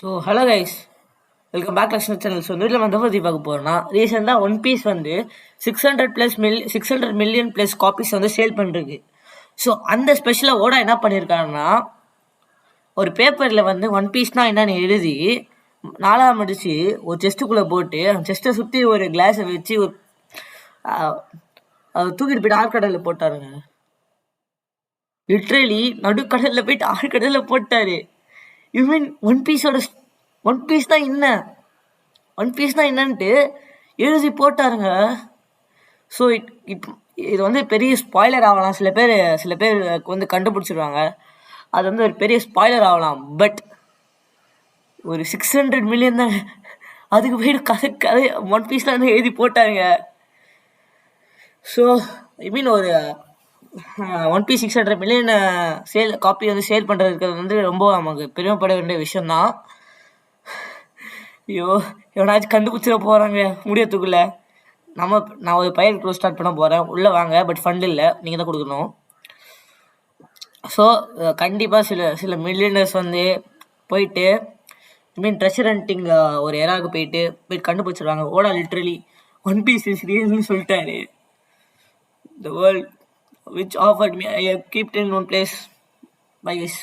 So hello guys, welcome back Lakshmi channel. So இந்த வீட்டில் நம்ம பற்றி பார்க்க போகிறோம்னா, ரீசெண்டாக ஒன் பீஸ் வந்து 600 மில்லியன் ப்ளஸ் காப்பீஸ் வந்து சேல் பண்ணுறது. ஸோ அந்த ஸ்பெஷலாக ஓடா என்ன பண்ணியிருக்காங்கன்னா, ஒரு பேப்பரில் வந்து ஒன் பீஸ்னால் என்னென்னு எழுதி 4ஆக மடித்து ஒரு செஸ்ட்டுக்குள்ளே போட்டு அந்த செஸ்ட்டை சுற்றி ஒரு கிளாஸை வச்சு ஒரு தூக்கிட்டு போயிட்டு ஆழ்கடலில் போட்டாருங்க. லிட்ரலி நடுக்கடலில் போயிட்டு ஆழ்கடலில் போட்டார். யூ மீன் ஒன் பீஸ் தான் என்னன்ட்டு எழுதி போட்டாருங்க. ஸோ இது வந்து பெரிய ஸ்பாய்லர் ஆகலாம். சில பேர் வந்து கண்டுபிடிச்சிருவாங்க. அது வந்து ஒரு பெரிய ஸ்பாய்லர் ஆகலாம். பட் ஒரு 600 மில்லியன் தான், அதுக்கு போய்ட்டு கதை ஒன் பீஸ்லாம் வந்து எழுதி போட்டாருங்க. ஸோ ஐ மீன் ஒரு ஒன் பீஸ் 600 மில்லியன் காப்பி வந்து சேல் பண்ணுறதுக்கு வந்து ரொம்ப நமக்கு பெருமைப்பட வேண்டிய விஷயம்தான். ஐயோ, எவனாச்சும் கண்டுபிடிச்சிட போகிறாங்க முடியத்துக்குள்ளே. நான் ஒரு பையன் க்ளோஸ் ஸ்டார்ட் பண்ண போகிறேன். உள்ளே வாங்க, பட் ஃபண்ட் இல்லை, நீங்கள் தான் கொடுக்கணும். ஸோ கண்டிப்பாக சில மில்லியனர்ஸ் வந்து போயிட்டு ஐ மீன் ட்ரெஷர் ஹண்டிங் ஒரு ஏராவுக்கு போயிட்டு கண்டுபிடிச்சிடுவாங்க. ஓடா லிட்ரலி ஒன் பீஸ் இஸ் ரியல்னு சொல்லிட்டாரு. The world which offered me, I have kept in one place. Bye guys.